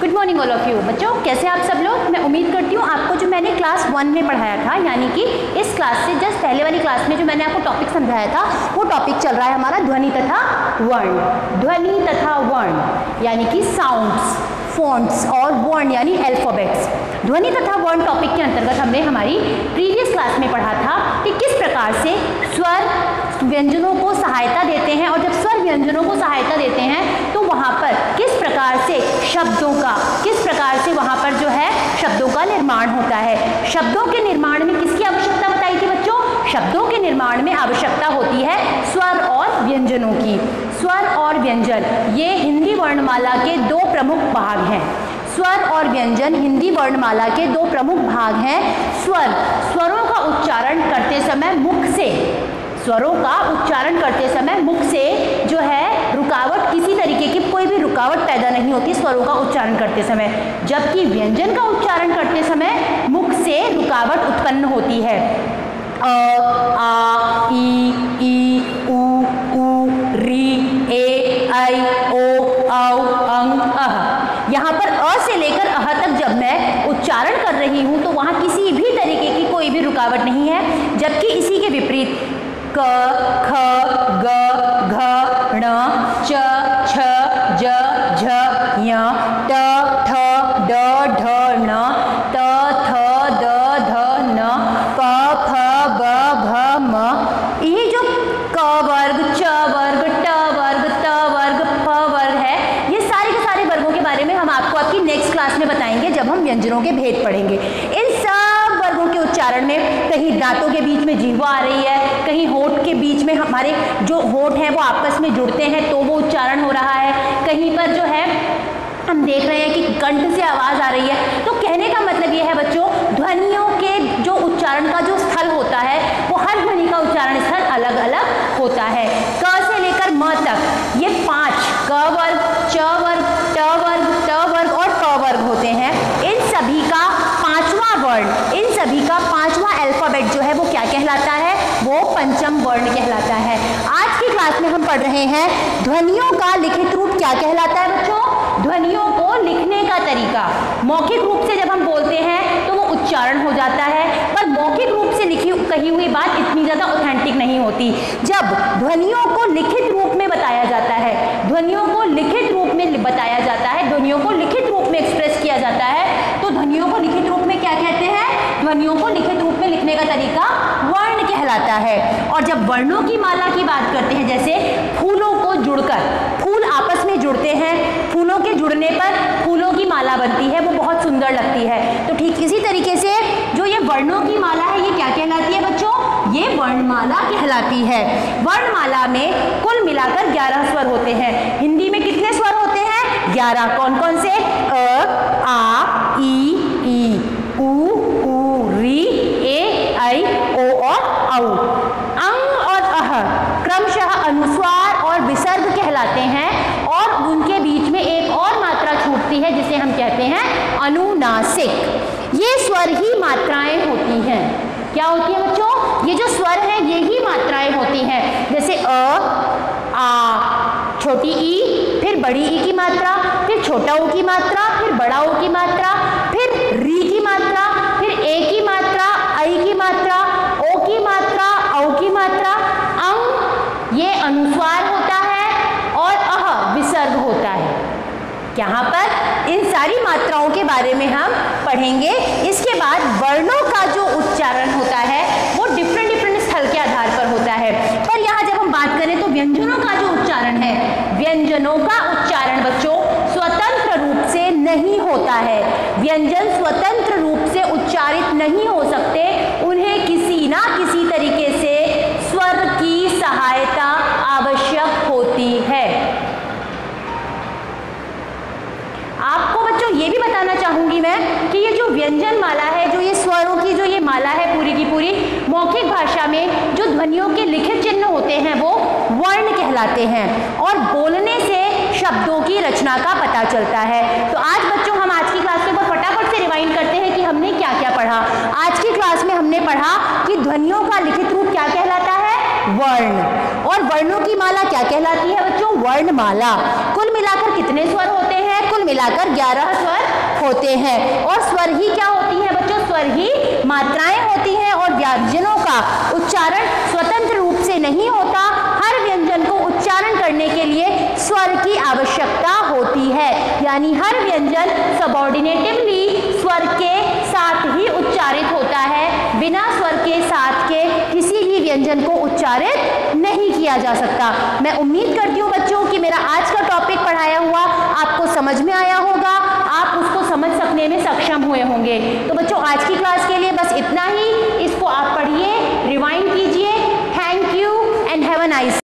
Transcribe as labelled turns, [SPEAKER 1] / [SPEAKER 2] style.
[SPEAKER 1] Good morning all of you. बच्चों कैसे आप सब लोग। मैं उम्मीद करती हूँ आपको जो मैंने क्लास 1 में पढ़ाया था, यानी कि इस क्लास से जस्ट पहले वाली क्लास में जो मैंने आपको टॉपिक समझाया था, वो टॉपिक चल रहा है हमारा ध्वनि तथा वर्ण। ध्वनि तथा वर्ण यानी कि साउंड्स, फॉन्ट्स और वर्ण यानी अल्फाबेट्स। ध्वनि तथा वर्ण टॉपिक के अंतर्गत हमने हमारी प्रीवियस क्लास में पढ़ा था कि किस प्रकार से स्वर व्यंजनों को सहायता देते हैं, और जब स्वर व्यंजनों को सहायता देते हैं तो वहाँ पर किस प्रकार से शब्दों का, किस प्रकार से वहाँ पर जो है शब्दों का निर्माण होता है। शब्दों के निर्माण में किसकी आवश्यकता बताई थी बच्चों? शब्दों के निर्माण में आवश्यकता होती है स्वर और व्यंजनों की। स्वर और व्यंजन ये हिंदी वर्णमाला के दो प्रमुख भाग हैं। स्वर और व्यंजन हिंदी वर्णमाला के दो प्रमुख भाग हैं। स्वरों का उच्चारण करते समय मुख से, स्वरों का उच्चारण करते समय मुख से जो है रुकावट, किसी तरीके की कोई भी रुकावट पैदा नहीं होती स्वरों का उच्चारण करते समय, जबकि व्यंजन का उच्चारण करते समय मुख से रुकावट उत्पन्न होती है। अ, आ, ई, उ, री, ए, ऐ, ओ, औ, अंग, अह। यहाँ पर अ से लेकर अह तक जब मैं उच्चारण कर रही हूँ तो वहाँ किसी भी तरीके की कोई भी रुकावट नहीं है, जबकि इसी के विपरीत क, ख, ग, घ, ण, च, छ, ज, झ, ञ, ट, ठ, ड, ढ, ण, त, थ, द, ध, न, प, फ, ब, भ, म। ये जो क वर्ग, च वर्ग, ट वर्ग, त वर्ग, फ वर्ग है, ये सारे के सारे वर्गों के बारे में हम आपको आपकी नेक्स्ट क्लास में बताएंगे जब हम व्यंजनों के भेद पढ़ेंगे। इन सब वर्गों के उच्चारण में कहीं दांतों के बीच में जिह्वा आ रही है, कहीं होठ के बीच में हमारे जो होठ हैं वो आपस में जुड़ते हैं तो वो उच्चारण हो रहा है, कहीं पर जो है हम देख रहे हैं कि कंठ से आवाज आ रही है। तो कहने का मतलब ये है बच्चों, ध्वनियों के जो उच्चारण का जो स्थल होता है वो हर ध्वनि का उच्चारण स्थल अलग अलग होता है। क से लेकर म तक ये 5 क वर्ग, च वर्ग, ट वर्ग, ट वर्ग और प वर्ग होते हैं। इन सभी का पांचवा वर्ण, इन सभी का पांचवा अल्फाबेट जो है वो क्या कहलाता है? वो पंचम वर्ण कहलाता है। आज की क्लास में हम पढ़ रहे हैं ध्वनियों का लिखित रूप क्या कहलाता है बच्चों? ध्वनियों को लिखने का तरीका। मौखिक रूप से जब हम बोलते हैं तो वो उच्चारण हो जाता है, पर मौखिक रूप से कही हुई बात इतनी ज्यादा ऑथेंटिक नहीं होती। जब ध्वनियों को लिखित रूप में बताया जाता है, ध्वनियों को लिखित रूप में बताया जाता है, ध्वनियों को लिखित रूप में एक्सप्रेस किया जाता है, तो ध्वनियों को लिखित रूप में क्या कहते हैं? ध्वनियों को लिखित रूप में लिखने का तरीका वर्ण कहलाता है। और जब वर्णों की माला की बात करते हैं, जैसे फूलों को जुड़कर, फूल आपस में जुड़ते हैं, फूलों के जुड़ने पर फूलों की माला बनती है, वो बहुत सुंदर लगती है। तो ठीक इसी तरीके से जो ये वर्णों की माला है ये क्या कहलाती है बच्चों? ये वर्णमाला कहलाती है। वर्णमाला में कुल मिलाकर 11 स्वर होते हैं। हिंदी में कितने स्वर होते हैं? 11। कौन कौन से? अ, आ, ई, उ, री, ए, ऐ, ओ और औ। अंग और अह क्रमशः अनुस्वार और विसर्ग कहलाते हैं, और उनके बीच में एक और मात्रा छूटती है जिसे हम कहते हैं अनुनासिक। ये स्वर ही मात्राएं होती हैं। क्या होती है बच्चों? ये जो स्वर हैं ये ही मात्राएं होती हैं। जैसे अ, आ, छोटी ई, फिर बड़ी ई की मात्रा, फिर छोटा ऊ की मात्रा, फिर बड़ा ऊ की मात्रा, फिर री की मात्रा, फिर ए की मात्रा, ऐ की मात्रा, ओ की मात्रा, औ की मात्रा। अंग ये अनुस्वार होता है और अह विसर्ग होता है। यहाँ पर इन सारी मात्राओं के बारे में हम पढ़ेंगे। इसके बाद वर्णों का जो उच्चारण होता है वो डिफरेंट स्थल के आधार पर होता है। पर यहाँ जब हम बात करें तो व्यंजनों का जो उच्चारण है, व्यंजनों का उच्चारण बच्चों स्वतंत्र रूप से नहीं होता है। व्यंजन स्वतंत्र रूप से उच्चारित नहीं हो सकते, उन्हें किसी ना किसी तरीके से स्वर की सहायता आवश्यक होती है। आपको बच्चों ये भी बताना चाहूंगी मैं कि ये जो व्यंजन माला है, जो ये स्वरों की जो ये माला है पूरी की पूरी, मौखिक भाषा में जो ध्वनियों के लिखित चिन्ह होते हैं वो वर्ण कहलाते हैं, और बोलने से शब्दों की रचना का पता चलता है। तो आज बच्चों हम आज की क्लास के ऊपर फटाफट से रिवाइंड करते हैं कि हमने क्या क्या पढ़ा। आज की क्लास में हमने पढ़ा कि ध्वनियों का लिखित रूप क्या कहलाता है? वर्ण। और वर्णों की माला क्या कहलाती है बच्चों? वर्णमाला। कुल मिलाकर कितने स्वर होते हैं? कुल मिला मिलाकर 11 स्वर होते हैं। और स्वर ही क्या होती हैं बच्चों? स्वर ही मात्राएं होती हैं और व्यंजनों का उच्चारण स्वतंत्र रूप से नहीं होता। हर व्यंजन को उच्चारण करने के लिए स्वर की आवश्यकता होती है, यानी हर व्यंजन सबऑर्डिनेटिवली स्वर के साथ ही उच्चारित होता है। बिना स्वर के साथ के किसी भी व्यंजन को उच्चारित नहीं किया जा सकता। मैं उम्मीद करती हूँ बच्चों कि मेरा आज का टॉपिक पढ़ाया हुआ आपको समझ में आया होगा, आप उसको समझ सकने में सक्षम हुए होंगे। तो बच्चों आज की क्लास के लिए बस इतना ही।